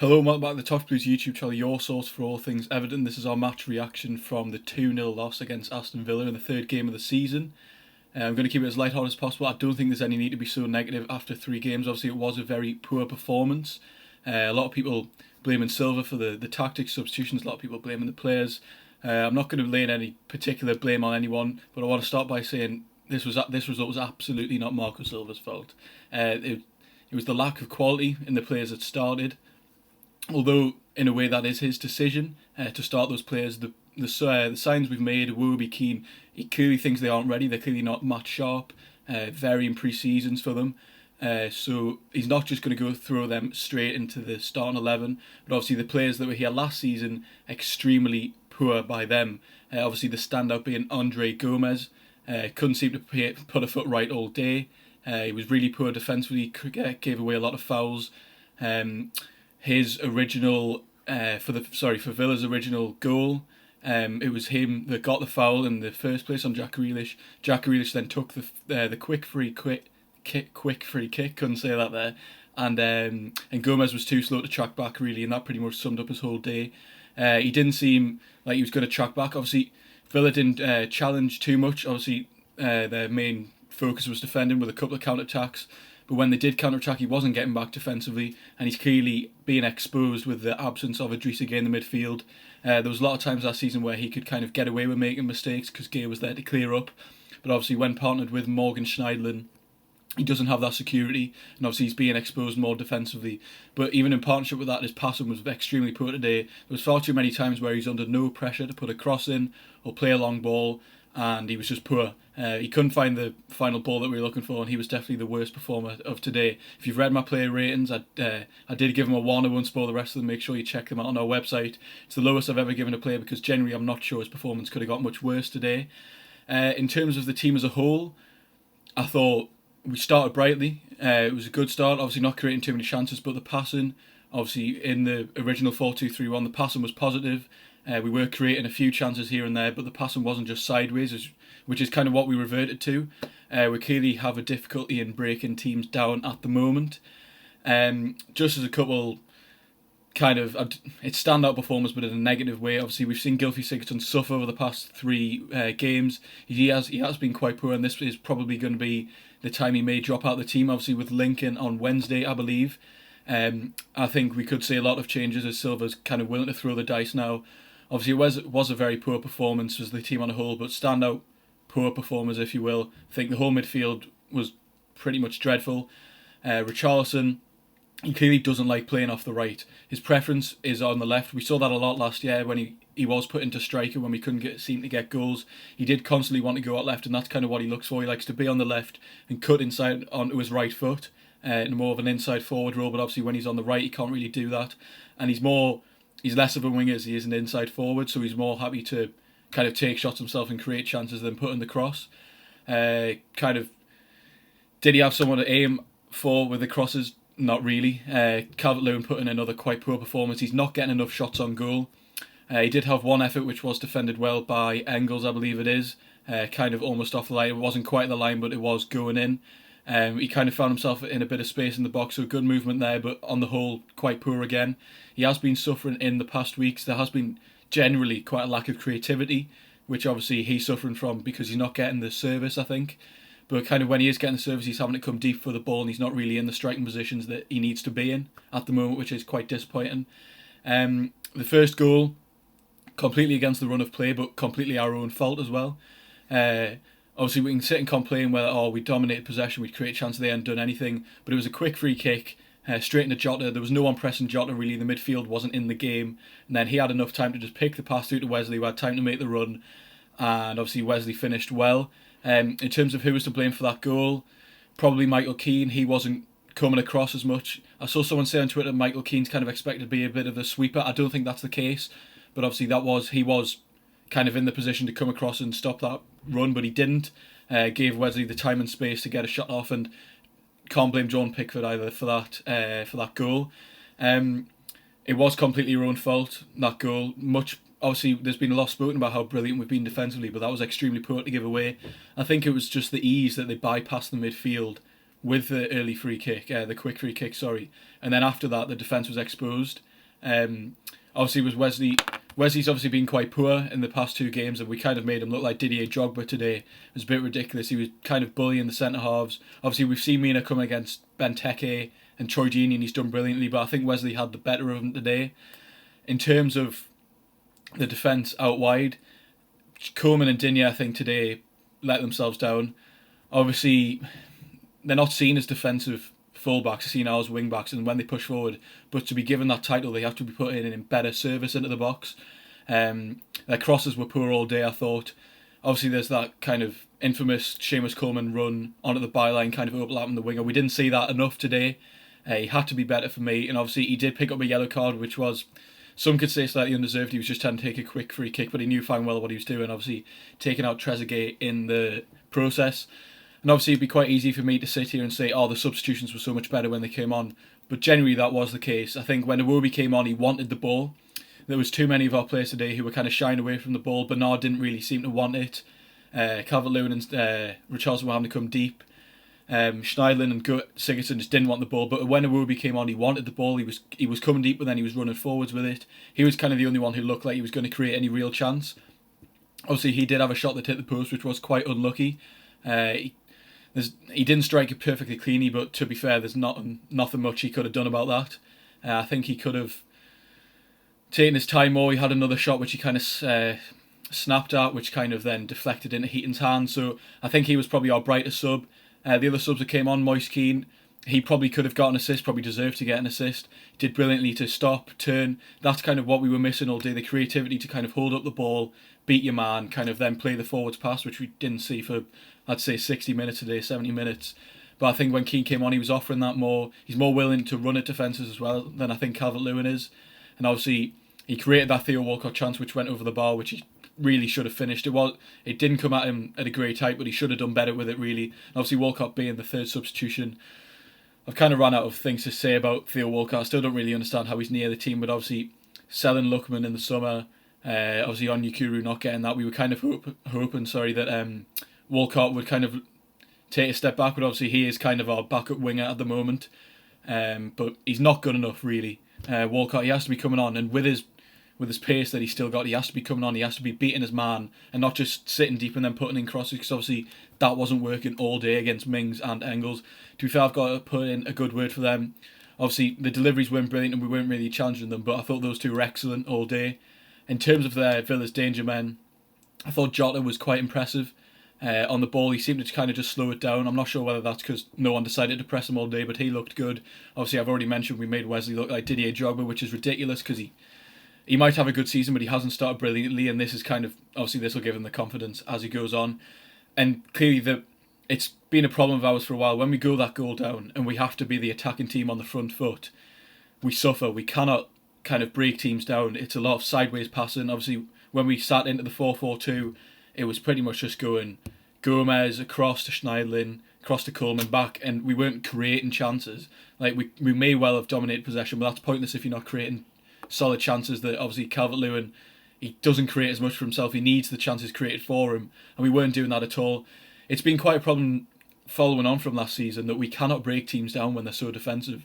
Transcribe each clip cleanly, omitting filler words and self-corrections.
Hello and welcome back to the Toffee YouTube channel, your source for all things Everton. This is our match reaction from the 2-0 loss against Aston Villa in the third game of the season. I'm going to keep it as light-hearted as possible. I don't think there's any need to be so negative after 3 games. Obviously, it was a very poor performance. A lot of people blaming Silva for the tactics, substitutions. A lot of people blaming the players. I'm not going to lay any particular blame on anyone, but I want to start by saying this result was absolutely not Marco Silva's fault. It was the lack of quality in the players that started. Although in a way that is his decision to start those players. The signs we've made, Wooby, Keane, he clearly thinks they aren't ready. They're clearly not match sharp. Varying pre-seasons for them. So he's not just going to go throw them straight into the starting 11. But obviously the players that were here last season, extremely poor by them. Obviously the standout being Andre Gomez. Couldn't seem to put a foot right all day. He was really poor defensively, gave away a lot of fouls. His original for Villa's original goal, it was him that got the foul in the first place on Jack Grealish. Jack Grealish then took the quick free kick. Couldn't say that there, and Gomez was too slow to track back really, and that pretty much summed up his whole day. He didn't seem like he was going to track back. Obviously, Villa didn't challenge too much. Obviously, their main focus was defending with a couple of counter attacks. But when they did counter-attack, he wasn't getting back defensively, and he's clearly being exposed with the absence of Idrissa Gueye in the midfield. There was a lot of times last season where he could kind of get away with making mistakes because Gueye was there to clear up. But obviously when partnered with Morgan Schneiderlin, he doesn't have that security, and obviously he's being exposed more defensively. But even in partnership with that, his passing was extremely poor today. There was far too many times where he's under no pressure to put a cross in or play a long ball, and he was just poor. He couldn't find the final ball that we were looking for, and he was definitely the worst performer of today. If you've read my player ratings, I did give him a 1. I won't spoil the rest of them. Make sure you check them out on our website. It's the lowest I've ever given a player because generally I'm not sure his performance could have got much worse today. In terms of the team as a whole, I thought we started brightly. It was a good start, obviously not creating too many chances, but the passing, obviously in the original 4-2-3-1, the passing was positive. We were creating a few chances here and there, but the passing wasn't just sideways, which is kind of what we reverted to. We clearly have a difficulty in breaking teams down at the moment. Just as a couple it's standout performers, but in a negative way. Obviously, we've seen Gylfi Sigurdsson suffer over the past 3 games. He has been quite poor, and this is probably going to be the time he may drop out of the team. Obviously, with Lincoln on Wednesday, I believe. I think we could see a lot of changes as Silva's kind of willing to throw the dice now. Obviously, it was a very poor performance as the team on a whole, but standout poor performers, if you will. I think the whole midfield was pretty much dreadful. Richarlison, he clearly doesn't like playing off the right. His preference is on the left. We saw that a lot last year when he was put into striker when we couldn't seem to get goals. He did constantly want to go out left, and that's kind of what he looks for. He likes to be on the left and cut inside onto his right foot in more of an inside forward role, but obviously when he's on the right he can't really do that. And he's less of a winger as he is an inside forward, so he's more happy to kind of take shots himself and create chances than put in the cross. Did he have someone to aim for with the crosses? Not really. Calvert-Lewin put in another quite poor performance. He's not getting enough shots on goal. He did have one effort which was defended well by Engels, I believe it is. Kind of almost off the line. It wasn't quite the line, but it was going in. He kind of found himself in a bit of space in the box, so good movement there, but on the whole, quite poor again. He has been suffering in the past weeks. There has been generally quite a lack of creativity, which obviously he's suffering from because he's not getting the service, I think. But kind of when he is getting the service, he's having to come deep for the ball, and he's not really in the striking positions that he needs to be in at the moment, which is quite disappointing. The first goal, completely against the run of play, but completely our own fault as well. Obviously, we can sit and complain whether we dominated possession, we created chances, they hadn't done anything. But it was a quick free kick, straight into Jota. There was no one pressing Jota really. The midfield wasn't in the game. And then he had enough time to just pick the pass through to Wesley, who had time to make the run. And obviously Wesley finished well. In terms of who was to blame for that goal, probably Michael Keane. He wasn't coming across as much. I saw someone say on Twitter Michael Keane's kind of expected to be a bit of a sweeper. I don't think that's the case. But obviously he was kind of in the position to come across and stop that run, but he didn't. Gave Wesley the time and space to get a shot off, and can't blame John Pickford either for that goal. It was completely your own fault, that goal. Obviously, there's been a lot spoken about how brilliant we've been defensively, but that was extremely poor to give away. I think it was just the ease that they bypassed the midfield with the early free kick, the quick free kick, sorry. And then after that, the defence was exposed. Obviously, was Wesley. Wesley's obviously been quite poor in the past 2 games, and we kind of made him look like Didier Drogba today. It was a bit ridiculous. He was kind of bullying the centre halves. Obviously, we've seen Mina come against Benteke and Troy Deeney, and he's done brilliantly. But I think Wesley had the better of him today. In terms of the defence out wide, Coleman and Digne, I think today let themselves down. Obviously, they're not seen as defensive fullbacks, seen as wing backs, and when they push forward, but to be given that title, they have to be put in better service into the box. Their crosses were poor all day, I thought. Obviously, there's that kind of infamous Seamus Coleman run onto the byline, kind of overlapping the winger. We didn't see that enough today. He had to be better for me, and obviously he did pick up a yellow card, which was, some could say, slightly undeserved. He was just trying to take a quick free kick, but he knew fine well what he was doing. Obviously, taking out Trezeguet in the process. And obviously it'd be quite easy for me to sit here and say, oh, the substitutions were so much better when they came on. But generally that was the case. I think when Iwobi came on, he wanted the ball. There was too many of our players today who were kind of shying away from the ball. Bernard didn't really seem to want it. Calvert-Lewin and Richarlison were having to come deep. Schneiderlin and Sigurdsson just didn't want the ball. But when Iwobi came on, he wanted the ball. He was coming deep, but then he was running forwards with it. He was kind of the only one who looked like he was going to create any real chance. Obviously, he did have a shot that hit the post, which was quite unlucky. He didn't strike it perfectly cleanly, but to be fair, there's nothing much he could have done about that. I think he could have taken his time more. He had another shot which he kind of snapped at, which kind of then deflected into Heaton's hand. So I think he was probably our brightest sub. The other subs that came on, Moise Keane, he probably could have got an assist, probably deserved to get an assist. He did brilliantly to stop, turn. That's kind of what we were missing all day, the creativity to kind of hold up the ball, beat your man, kind of then play the forwards pass, which we didn't see for, I'd say, 60 minutes today, 70 minutes. But I think when Keane came on, he was offering that more. He's more willing to run at defences as well than I think Calvert-Lewin is. And obviously, he created that Theo Walcott chance which went over the bar, which he really should have finished. It didn't come at him at a great height, but he should have done better with it, really. And obviously, Walcott being the third substitution, I've kind of run out of things to say about Theo Walcott. I still don't really understand how he's near the team, but obviously, selling Lookman in the summer, obviously on Onyekuru not getting that, we were kind of hoping that Walcott would kind of take a step back, but obviously he is kind of our backup winger at the moment. But he's not good enough, really. Walcott, he has to be coming on, and with his pace that he's still got, he has to be coming on, he has to be beating his man, and not just sitting deep and then putting in crosses, because obviously that wasn't working all day against Mings and Engels. To be fair, I've got to put in a good word for them. Obviously, the deliveries weren't brilliant and we weren't really challenging them, but I thought those two were excellent all day. In terms of their Villa's danger men, I thought Jota was quite impressive. On the ball, he seemed to kind of just slow it down. I'm not sure whether that's because no one decided to press him all day, but he looked good. Obviously, I've already mentioned we made Wesley look like Didier Drogba, which is ridiculous because he might have a good season, but he hasn't started brilliantly, and this is kind of, obviously this will give him the confidence as he goes on. And clearly it's been a problem of ours for a while. When we go that goal down and we have to be the attacking team on the front foot, we suffer. We cannot kind of break teams down. It's a lot of sideways passing. Obviously, when we sat into the 4-4-2, it was pretty much just going Gomez across to Schneiderlin, across to Coleman, back, and we weren't creating chances. Like we may well have dominated possession, but that's pointless if you're not creating solid chances. That obviously Calvert-Lewin, he doesn't create as much for himself. He needs the chances created for him, and we weren't doing that at all. It's been quite a problem following on from last season that we cannot break teams down when they're so defensive.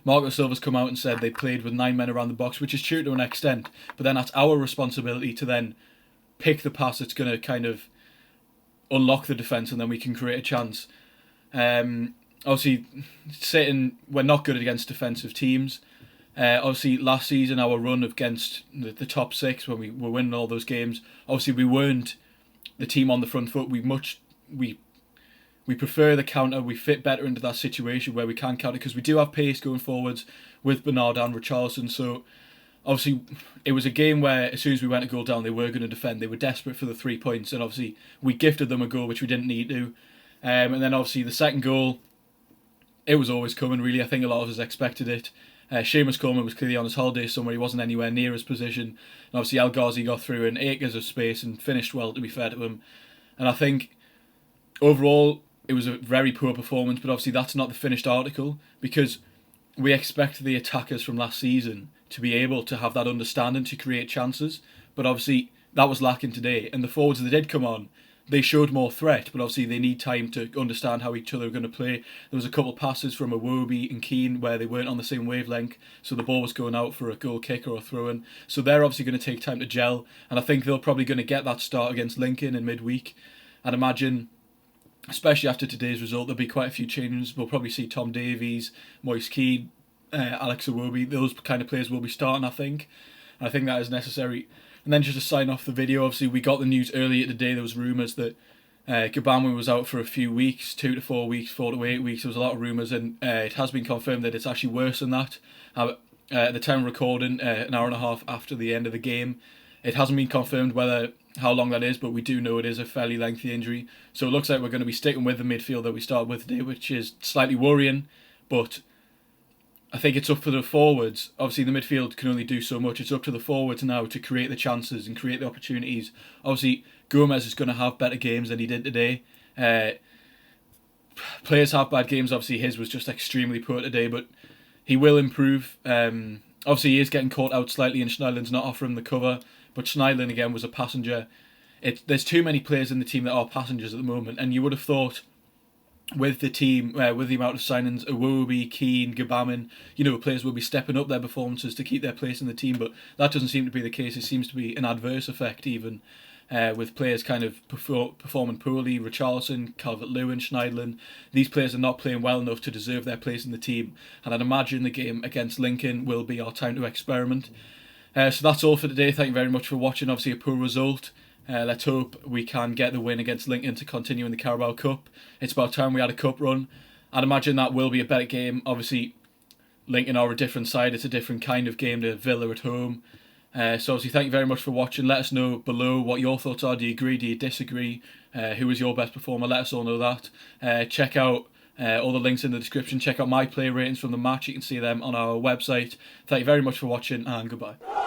Marco Silva's come out and said they played with 9 men around the box, which is true to an extent, but then that's our responsibility to then pick the pass that's going to kind of unlock the defence and then we can create a chance. Obviously, we're not good against defensive teams. Obviously, last season, our run against the top 6, when we were winning all those games, obviously we weren't the team on the front foot. We prefer the counter. We fit better into that situation where we can counter because we do have pace going forwards with Bernard and Richarlison. So obviously it was a game where as soon as we went a goal down, they were going to defend. They were desperate for the 3 points, and obviously we gifted them a goal which we didn't need to. And then obviously the second goal, it was always coming, really. I think a lot of us expected it. Seamus Coleman was clearly on his holiday somewhere. He wasn't anywhere near his position. And obviously El Ghazi got through in acres of space and finished well, to be fair to him. And I think overall it was a very poor performance, but obviously that's not the finished article, because we expect the attackers from last season to be able to have that understanding to create chances, but obviously that was lacking today. And the forwards that did come on, they showed more threat, but obviously they need time to understand how each other are going to play. There was a couple of passes from Iwobi and Keane where they weren't on the same wavelength, so the ball was going out for a goal kick or a throw-in. So they're obviously going to take time to gel, and I think they're probably going to get that start against Lincoln in midweek. I'd imagine, especially after today's result, there'll be quite a few changes. We'll probably see Tom Davies, Moise Keane, Alex Iwobi. Those kind of players will be starting, I think. And I think that is necessary. And then just to sign off the video, obviously we got the news earlier today. There was rumours that Gabamwe was out for a few weeks, 2 to 4 weeks, 4 to 8 weeks. There was a lot of rumours, and it has been confirmed that it's actually worse than that. At the time of recording, an hour and a half after the end of the game, it hasn't been confirmed how long that is, but we do know it is a fairly lengthy injury. So it looks like we're going to be sticking with the midfield that we started with today, which is slightly worrying, but I think it's up for the forwards. Obviously, the midfield can only do so much. It's up to the forwards now to create the chances and create the opportunities. Obviously, Gomez is going to have better games than he did today. Players have bad games. Obviously, his was just extremely poor today, but he will improve. Obviously, he is getting caught out slightly, and Schneiderlin's not offering the cover. But Schneiderlin, again, was a passenger. There's too many players in the team that are passengers at the moment, and you would have thought, with the team, with the amount of signings, Iwobi, Keane, Gabamin, players will be stepping up their performances to keep their place in the team, but that doesn't seem to be the case. It seems to be an adverse effect even, with players kind of performing poorly. Richarlison, Calvert-Lewin, Schneiderlin, these players are not playing well enough to deserve their place in the team, and I'd imagine the game against Lincoln will be our time to experiment. So that's all for today. Thank you very much for watching. Obviously a poor result. Let's hope we can get the win against Lincoln to continue in the Carabao Cup. It's about time we had a cup run. I'd imagine that will be a better game. Obviously, Lincoln are a different side. It's a different kind of game to Villa at home. So obviously, thank you very much for watching. Let us know below what your thoughts are. Do you agree? Do you disagree? Who was your best performer? Let us all know that. Check out all the links in the description. Check out my player ratings from the match. You can see them on our website. Thank you very much for watching, and goodbye.